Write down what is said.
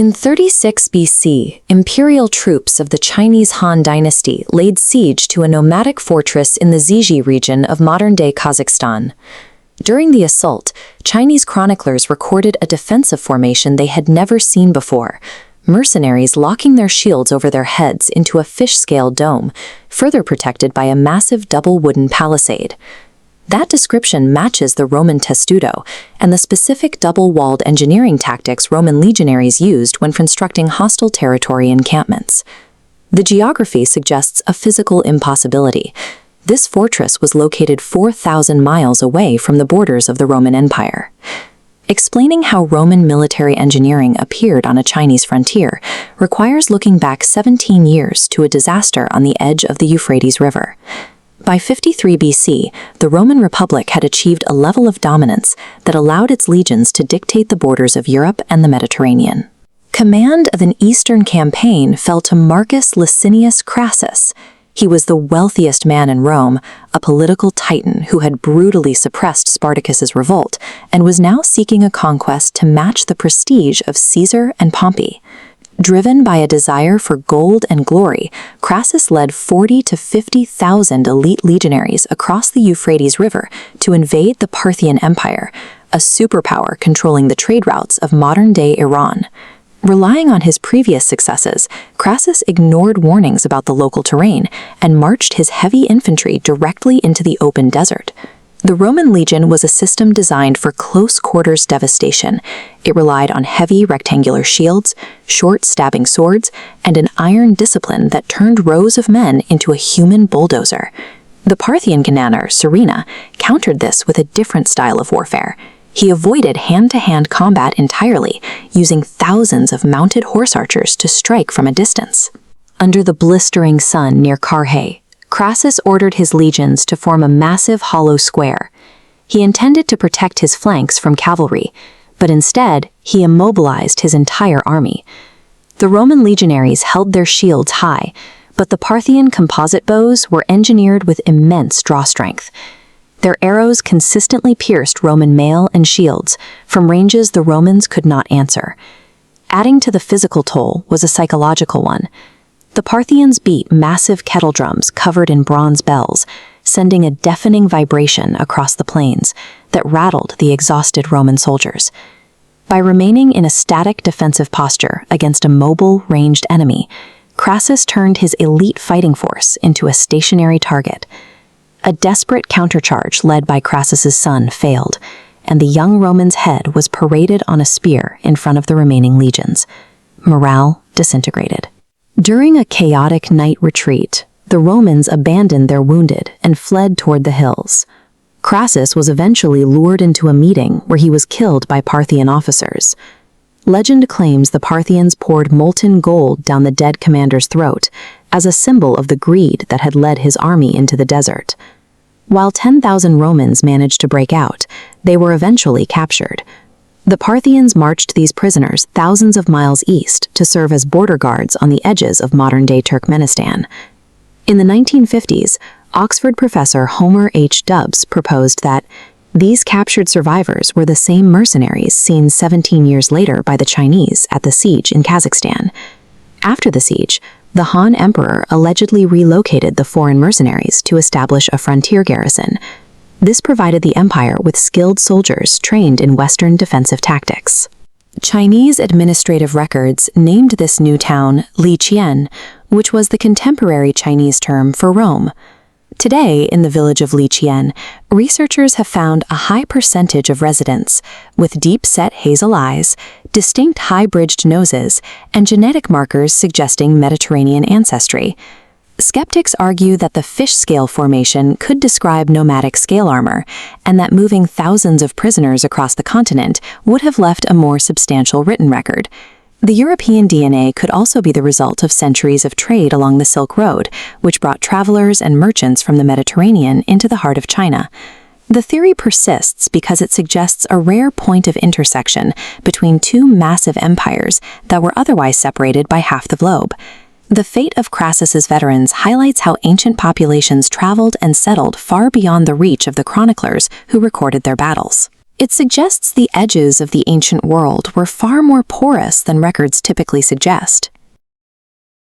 In 36 BC, imperial troops of the Chinese Han dynasty laid siege to a nomadic fortress in the Zizhi region of modern-day Kazakhstan. During the assault, Chinese chroniclers recorded a defensive formation they had never seen before, mercenaries locking their shields over their heads into a fish-scale dome, further protected by a massive double wooden palisade. That description matches the Roman testudo and the specific double-walled engineering tactics Roman legionaries used when constructing hostile territory encampments. The geography suggests a physical impossibility. This fortress was located 4,000 miles away from the borders of the Roman Empire. Explaining how Roman military engineering appeared on a Chinese frontier requires looking back 17 years to a disaster on the edge of the Euphrates River. By 53 BC, the Roman Republic had achieved a level of dominance that allowed its legions to dictate the borders of Europe and the Mediterranean. Command of an eastern campaign fell to Marcus Licinius Crassus. He was the wealthiest man in Rome, a political titan who had brutally suppressed Spartacus's revolt and was now seeking a conquest to match the prestige of Caesar and Pompey. Driven by a desire for gold and glory, Crassus led 40,000 to 50,000 elite legionaries across the Euphrates River to invade the Parthian Empire, a superpower controlling the trade routes of modern-day Iran. Relying on his previous successes, Crassus ignored warnings about the local terrain and marched his heavy infantry directly into the open desert. The Roman legion was a system designed for close-quarters devastation. It relied on heavy rectangular shields, short stabbing swords, and an iron discipline that turned rows of men into a human bulldozer. The Parthian commander, Serena, countered this with a different style of warfare. He avoided hand-to-hand combat entirely, using thousands of mounted horse archers to strike from a distance. Under the blistering sun near Carrhae, Crassus ordered his legions to form a massive hollow square. He intended to protect his flanks from cavalry, but instead, he immobilized his entire army. The Roman legionaries held their shields high, but the Parthian composite bows were engineered with immense draw strength. Their arrows consistently pierced Roman mail and shields from ranges the Romans could not answer. Adding to the physical toll was a psychological one. The Parthians beat massive kettle drums covered in bronze bells, sending a deafening vibration across the plains that rattled the exhausted Roman soldiers. By remaining in a static defensive posture against a mobile, ranged enemy, Crassus turned his elite fighting force into a stationary target. A desperate countercharge led by Crassus's son failed, and the young Roman's head was paraded on a spear in front of the remaining legions. Morale disintegrated. During a chaotic night retreat, the Romans abandoned their wounded and fled toward the hills. Crassus was eventually lured into a meeting where he was killed by Parthian officers. Legend claims the Parthians poured molten gold down the dead commander's throat as a symbol of the greed that had led his army into the desert. While 10,000 Romans managed to break out, they were eventually captured. The Parthians marched these prisoners thousands of miles east to serve as border guards on the edges of modern-day Turkmenistan. In the 1950s, Oxford professor Homer H. Dubbs proposed that these captured survivors were the same mercenaries seen 17 years later by the Chinese at the siege in Kazakhstan. After the siege, the Han Emperor allegedly relocated the foreign mercenaries to establish a frontier garrison. This provided the empire with skilled soldiers trained in Western defensive tactics. Chinese administrative records named this new town Liqian, which was the contemporary Chinese term for Rome. Today, in the village of Liqian, researchers have found a high percentage of residents with deep-set hazel eyes, distinct high-bridged noses, and genetic markers suggesting Mediterranean ancestry. Skeptics argue that the fish scale formation could describe nomadic scale armor, and that moving thousands of prisoners across the continent would have left a more substantial written record. The European DNA could also be the result of centuries of trade along the Silk Road, which brought travelers and merchants from the Mediterranean into the heart of China. The theory persists because it suggests a rare point of intersection between two massive empires that were otherwise separated by half the globe. The fate of Crassus's veterans highlights how ancient populations traveled and settled far beyond the reach of the chroniclers who recorded their battles. It suggests the edges of the ancient world were far more porous than records typically suggest.